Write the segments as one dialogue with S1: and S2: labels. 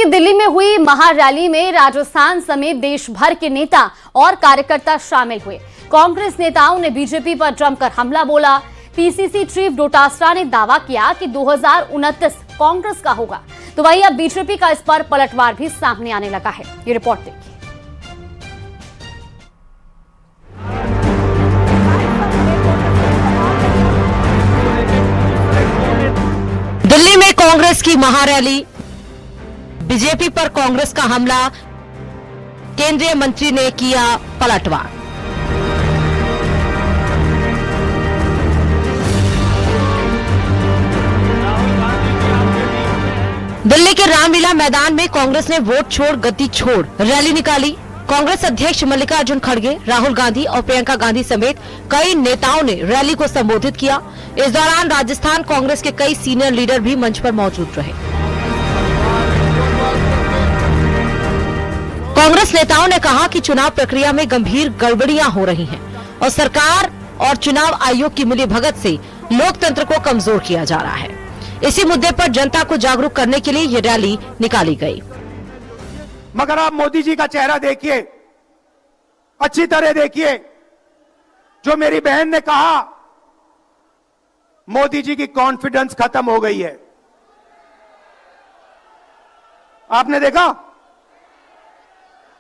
S1: कि दिल्ली में हुई महारैली में राजस्थान समेत देश भर के नेता और कार्यकर्ता शामिल हुए। कांग्रेस नेताओं ने बीजेपी पर जमकर हमला बोला। पीसीसी चीफ डोटासरा ने दावा किया कि 2029 कांग्रेस का होगा, तो वहीं अब बीजेपी का इस पर पलटवार भी सामने आने लगा है। ये रिपोर्ट देखिए।
S2: दिल्ली में कांग्रेस की महारैली, बीजेपी पर कांग्रेस का हमला, केंद्रीय मंत्री ने किया पलटवार। दिल्ली के रामलीला मैदान में कांग्रेस ने वोट छोड़ गति छोड़ रैली निकाली। कांग्रेस अध्यक्ष मल्लिकार्जुन खड़गे, राहुल गांधी और प्रियंका गांधी समेत कई नेताओं ने रैली को संबोधित किया। इस दौरान राजस्थान कांग्रेस के कई सीनियर लीडर भी मंच पर मौजूद रहे। कांग्रेस नेताओं ने कहा कि चुनाव प्रक्रिया में गंभीर गड़बड़ियां हो रही हैं और सरकार और चुनाव आयोग की मिलीभगत से लोकतंत्र को कमजोर किया जा रहा है। इसी मुद्दे पर जनता को जागरूक करने के लिए ये रैली निकाली गई।
S3: मगर आप मोदी जी का चेहरा देखिए, अच्छी तरह देखिए। जो मेरी बहन ने कहा, मोदी जी की कॉन्फिडेंस खत्म हो गई है। आपने देखा?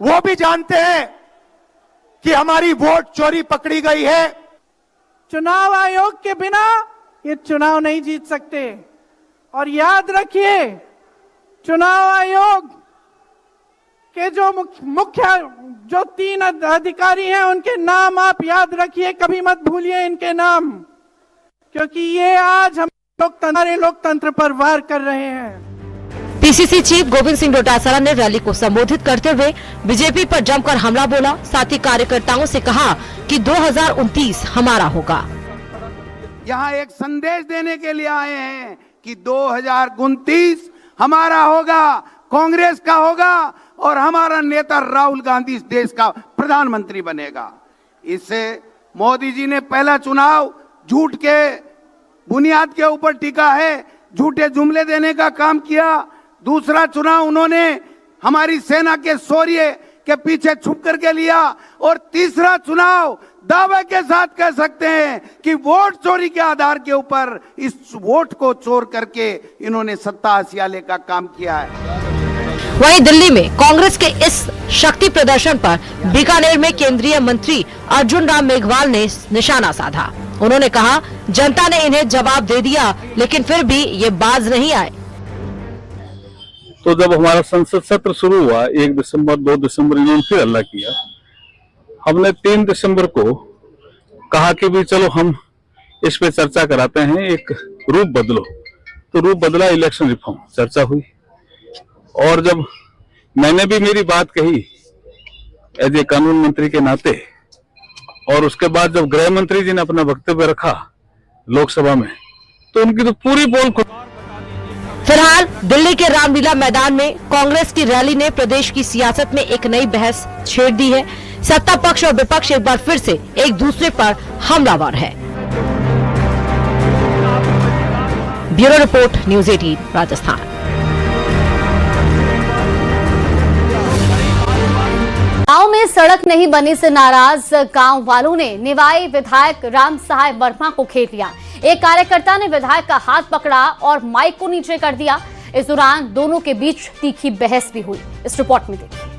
S3: वो भी जानते हैं कि हमारी वोट चोरी पकड़ी गई है।
S4: चुनाव आयोग के बिना ये चुनाव नहीं जीत सकते। और याद रखिए, चुनाव आयोग के जो मुख्य जो 3 अधिकारी हैं, उनके नाम आप याद रखिए, कभी मत भूलिए इनके नाम, क्योंकि ये आज हम लोकतंत्र पर वार कर रहे हैं।
S2: पीसीसी चीफ गोविंद सिंह डोटासरा ने रैली को संबोधित करते हुए बीजेपी पर जमकर हमला बोला। साथ ही कार्यकर्ताओं से कहा कि 2029 हमारा होगा।
S3: यहाँ एक संदेश देने के लिए आए हैं कि 2029 हमारा होगा, कांग्रेस का होगा और हमारा नेता राहुल गांधी इस देश का प्रधानमंत्री बनेगा। इससे मोदी जी ने पहला चुनाव झूठ के बुनियाद के ऊपर टिका है, झूठे जुमले देने का काम किया। दूसरा चुनाव उन्होंने हमारी सेना के शौर्य के पीछे छुप करके लिया। और तीसरा चुनाव दावे के साथ कह सकते हैं कि वोट चोरी के आधार के ऊपर इस वोट को चोर करके इन्होंने सत्ता हासिल का काम किया है।
S2: वहीं दिल्ली में कांग्रेस के इस शक्ति प्रदर्शन पर बीकानेर में केंद्रीय मंत्री अर्जुन राम मेघवाल ने निशाना साधा। उन्होंने कहा, जनता ने इन्हें जवाब दे दिया, लेकिन फिर भी ये बाज नहीं आए।
S5: तो जब हमारा संसद सत्र शुरू हुआ 1 दिसंबर 2 दिसंबर इन्होंने फिर हल्ला किया। हमने 3 दिसंबर को कहा कि भी चलो हम इस पे चर्चा कराते हैं, एक रूप बदलो। तो रूप बदला, इलेक्शन रिफॉर्म चर्चा हुई। और जब मैंने भी मेरी बात कही एज ए कानून मंत्री के नाते, और उसके बाद जब गृह मंत्री जी ने अपना वक्तव्य रखा लोकसभा में, तो उनकी तो पूरी पोल खुद।
S2: फिलहाल दिल्ली के रामलीला मैदान में कांग्रेस की रैली ने प्रदेश की सियासत में एक नई बहस छेड़ दी है। सत्ता पक्ष और विपक्ष एक बार फिर से एक दूसरे पर हमलावर है। Bureau report, news 18 Rajasthan.
S1: गांव में सड़क नहीं बनने से नाराज गांव वालों ने निवाई विधायक राम सहाय वर्मा को घेर लिया। एक कार्यकर्ता ने विधायक का हाथ पकड़ा और माइक को नीचे कर दिया। इस दौरान दोनों के बीच तीखी बहस भी हुई। इस रिपोर्ट में देखिए।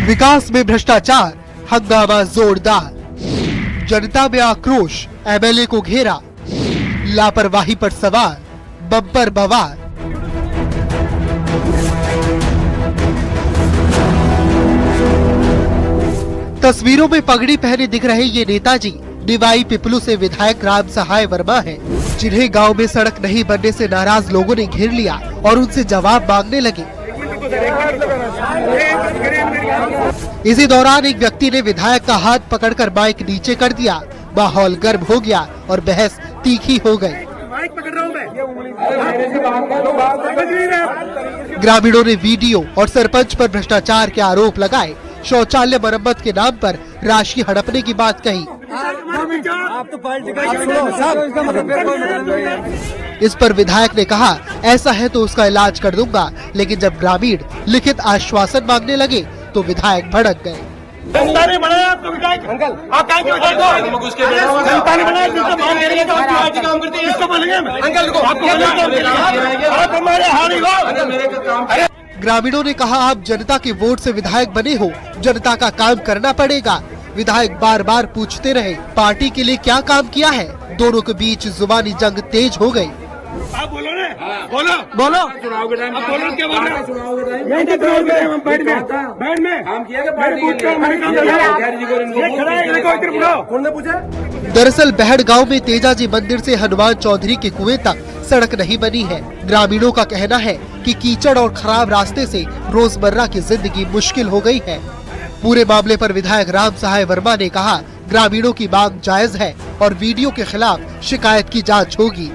S6: विकास में भ्रष्टाचार, हंगामा जोरदार, जनता में आक्रोश, एमएलए को घेरा, लापरवाही पर सवार, बम्पर बवार। तस्वीरों में पगड़ी पहने दिख रहे ये नेताजी निवाई पिपलू से विधायक राम सहाय वर्मा हैं, जिन्हें गांव में सड़क नहीं बनने से नाराज लोगों ने घेर लिया और उनसे जवाब मांगने लगे। इसी दौरान एक व्यक्ति ने विधायक का हाथ पकड़कर माइक नीचे कर दिया। माहौल गर्म हो गया और बहस तीखी हो गई। ग्रामीणों ने वीडियो और सरपंच पर भ्रष्टाचार के आरोप लगाए शौचालय मरम्मत के नाम पर राशि हड़पने की बात कही। इस पर विधायक ने कहा, ऐसा है तो उसका इलाज कर दूंगा, लेकिन जब ग्रामीण लिखित आश्वासन मांगने लगे तो विधायक भड़क गए।
S7: जनता ने बनाया आपको विधायक, आप क्या क्यों जनता ने बनाया, जिसको काम करेंगे तो आप काम करते हैं, इसको बोलेंगे अंकल को आपको आप हमारे हारी हो।
S6: ग्रामीणों ने कहा, आप जनता के वोट से विधायक बने हो, जनता का काम करना पड़ेगा। विधायक बार बार पूछते रहे, पार्टी के लिए क्या काम किया है। दोनों के बीच जुबानी जंग तेज हो गई।
S7: आप बोलो ना, बोलो चुनाव के टाइम बोलो, क्या बोल रहे हैं, यही तो चुनाव के टाइम हम बैठ में काम किया क्या।
S6: दरअसल बहड़ गांव में तेजाजी मंदिर से हनुमान चौधरी के कुएं तक सड़क नहीं बनी है। ग्रामीणों का कहना है कि कीचड़ और खराब रास्ते से रोजमर्रा की जिंदगी मुश्किल हो गई है। पूरे मामले पर विधायक राम सहाय वर्मा ने कहा, ग्रामीणों की मांग जायज है और वीडियो के खिलाफ शिकायत की जांच होगी।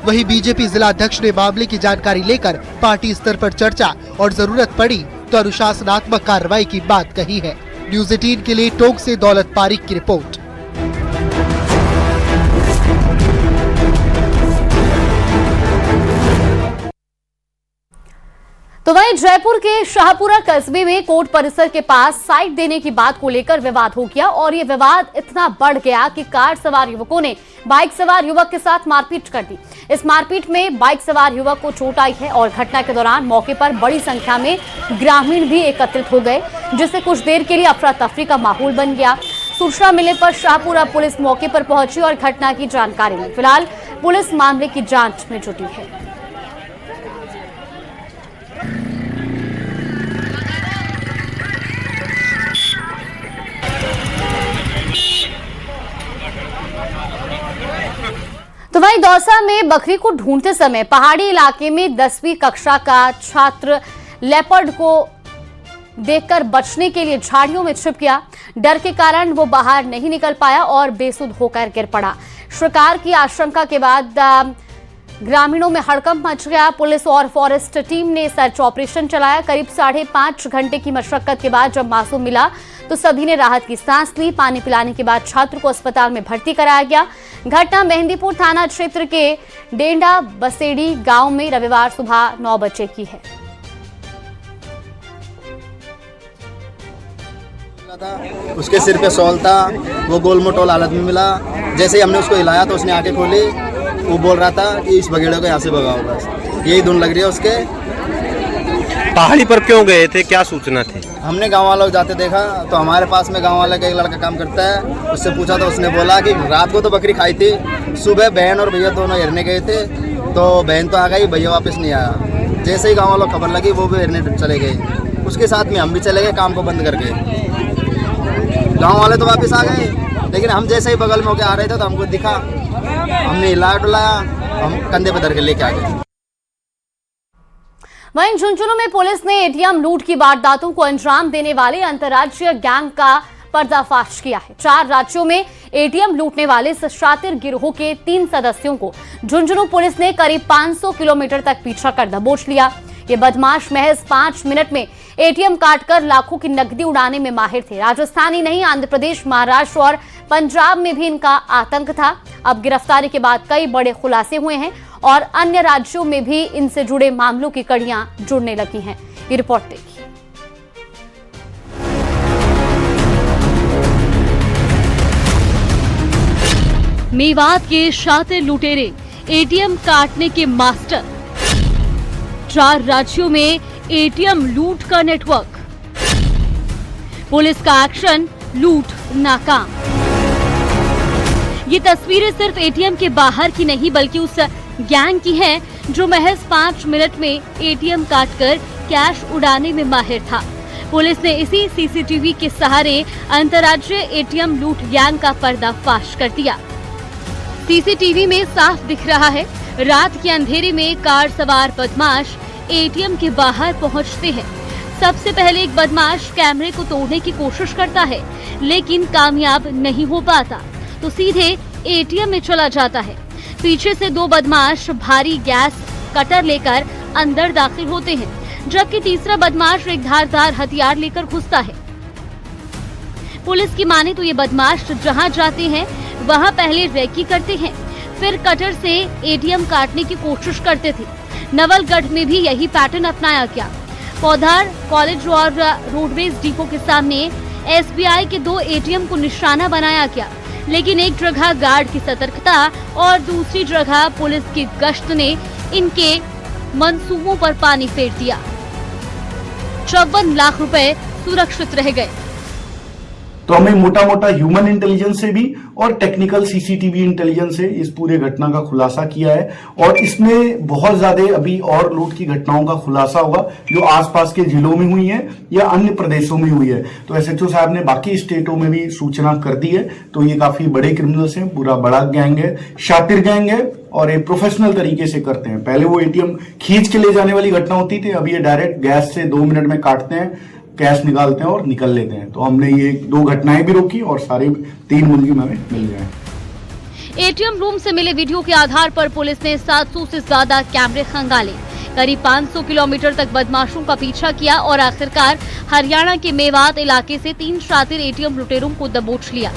S6: वहीं बीजेपी जिला अध्यक्ष ने मामले की जानकारी लेकर पार्टी स्तर पर चर्चा और जरूरत पड़ी तो अनुशासनात्मक कार्रवाई की बात कही है। न्यूज़ 18 के लिए टोंक से दौलत पारिक की रिपोर्ट।
S1: तो वहीं जयपुर के शाहपुरा कस्बे में कोर्ट परिसर के पास साइट देने की बात को लेकर विवाद हो गया और ये विवाद इतना बढ़ गया कि कार सवार युवकों ने बाइक सवार युवक के साथ मारपीट कर दी। इस मारपीट में बाइक सवार युवक को चोट आई है और घटना के दौरान मौके पर बड़ी संख्या में ग्रामीण भी एकत्रित हो गए, जिससे कुछ देर के लिए अफरा तफरी का माहौल बन गया। सूचना मिलने पर शाहपुरा पुलिस मौके पर पहुंची और घटना की जानकारी ली। फिलहाल पुलिस मामले की जांच में जुटी है। तो वहीं दौसा में बकरी को ढूंढते समय पहाड़ी इलाके में 10वीं कक्षा का छात्र लेपर्ड को देखकर बचने के लिए झाड़ियों में छिप गया। डर के कारण वो बाहर नहीं निकल पाया और बेसुध होकर गिर पड़ा। शिकार की आशंका के बाद ग्रामीणों में हड़कंप मच गया। पुलिस और फॉरेस्ट टीम ने सर्च ऑपरेशन चलाया। करीब 5.5 घंटे की मशक्कत के बाद जब मासूम मिला तो सभी ने राहत की सांस ली। पानी पिलाने के बाद छात्र को अस्पताल में भर्ती कराया गया। घटना मेहंदीपुर थाना क्षेत्र के डेंडा बसेड़ी गांव में रविवार सुबह 9 बजे की है।
S8: उसके सिर पे शॉल था, वो गोलमटोल हालत में मिला। जैसे ही हमने उसको हिलाया तो उसने आंखें खोली। वो बोल रहा था कि इस बगेड़े को यहाँ से भगाओ, बस यही धुन लग रही है उसके।
S9: पहाड़ी पर क्यों गए थे, क्या सूचना थी?
S8: हमने गांव वालों को जाते देखा तो हमारे पास में गांव वाले का एक लड़का काम करता है, उससे पूछा तो उसने बोला कि रात को तो बकरी खाई थी, सुबह बहन और भैया दोनों हिरने गए थे तो बहन तो आ गई, भैया वापस नहीं आया। जैसे ही गाँव वालों को खबर लगी वो भी हिरने चले गए, उसके साथ में हम भी चले गए काम को बंद करके। गाँव वाले तो वापस आ गए, लेकिन हम जैसे ही बगल में होकर आ रहे थे तो हमको दिखा, हमने हिलाया डुलाया, हम कंधे पर धर के लेके आ गए।
S1: वहीं झुंझुनू में पुलिस ने एटीएम लूट की वारदातों को अंजाम देने वाले अंतर्राज्यीय गैंग का पर्दाफाश किया है। 4 राज्यों में एटीएम लूटने वाले इस शातिर गिरोह के 3 सदस्यों को झुंझुनू पुलिस ने करीब 500 किलोमीटर तक पीछा कर दबोच लिया। ये बदमाश महज 5 मिनट में एटीएम काटकर लाखों की नकदी उड़ाने में माहिर थे। राजस्थान ही नहीं, आंध्र प्रदेश, महाराष्ट्र और पंजाब में भी इनका आतंक था। अब गिरफ्तारी के बाद कई बड़े खुलासे हुए हैं और अन्य राज्यों में भी इनसे जुड़े मामलों की कड़ियां जुड़ने लगी हैं। ये रिपोर्ट देखिए।
S10: मेवात के शातिर लुटेरे एटीएम काटने के मास्टर। 4 राज्यों में एटीएम लूट का नेटवर्क। पुलिस का एक्शन, लूट नाकाम। ये तस्वीरें सिर्फ एटीएम के बाहर की नहीं बल्कि उस गैंग की है जो महज 5 मिनट में एटीएम काटकर कैश उड़ाने में माहिर था। पुलिस ने इसी सीसीटीवी के सहारे अंतर्राज्यीय एटीएम लूट गैंग का पर्दाफाश कर दिया। सीसीटीवी में साफ दिख रहा है, रात के अंधेरे में कार सवार बदमाश एटीएम के बाहर पहुंचते हैं। सबसे पहले एक बदमाश कैमरे को तोड़ने की कोशिश करता है, लेकिन कामयाब नहीं हो पाता तो सीधे एटीएम में चला जाता है। पीछे से 2 बदमाश भारी गैस कटर लेकर अंदर दाखिल होते हैं, जबकि तीसरा बदमाश एक धारदार हथियार लेकर घुसता है। पुलिस की माने तो ये बदमाश जहां जाते हैं वहां पहले रेकी करते हैं, फिर कटर से एटीएम काटने की कोशिश करते थे। नवलगढ़ में भी यही पैटर्न अपनाया गया। पौधार कॉलेज और रोडवेज डिपो के सामने एसबीआई के 2 एटीएम को निशाना बनाया गया, लेकिन एक जगह गार्ड की सतर्कता और दूसरी जगह पुलिस की गश्त ने इनके मंसूबों पर पानी फेर दिया। 54 लाख रुपए सुरक्षित रह गए।
S11: तो हमें मोटा मोटा ह्यूमन इंटेलिजेंस से भी और टेक्निकल सीसीटीवी इंटेलिजेंस से इस पूरे घटना का खुलासा किया है, और इसमें बहुत ज्यादा अभी और लूट की घटनाओं का खुलासा होगा जो आसपास के जिलों में हुई है या अन्य प्रदेशों में हुई है। तो एसएचओ साहब ने बाकी स्टेटों में भी सूचना कर दी है। तो ये काफी बड़े क्रिमिनल्स हैं, पूरा बड़ा गैंग है, शातिर गैंग है, और ये प्रोफेशनल तरीके से करते हैं। पहले वो एटीएम खींच के ले जाने वाली घटना होती थी, अब ये डायरेक्ट गैस से 2 मिनट में काटते हैं, कैश निकालते हैं और निकल लेते हैं। तो हमने ये 2 घटनाएं भी रोकी और सारे 3 मुलजिम हमें मिल गए।
S10: एटीएम रूम से मिले वीडियो के आधार पर पुलिस ने 700 से ज्यादा कैमरे खंगाले, करीब 500 किलोमीटर तक बदमाशों का पीछा किया और आखिरकार हरियाणा के मेवात इलाके से 3 शातिर एटीएम लुटेरों को दबोच लिया।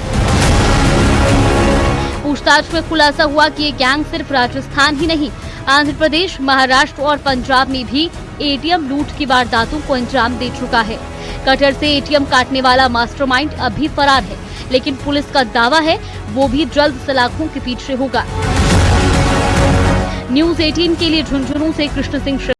S10: पूछताछ में खुलासा हुआ कि ये गैंग सिर्फ राजस्थान ही नहीं, आंध्र प्रदेश, महाराष्ट्र और पंजाब में भी एटीएम लूट की वारदातों को अंजाम दे चुका है। कटर से एटीएम काटने वाला मास्टरमाइंड अभी फरार है, लेकिन पुलिस का दावा है वो भी जल्द सलाखों के पीछे होगा। न्यूज़ 18 के लिए झुंझुनू से कृष्ण सिंह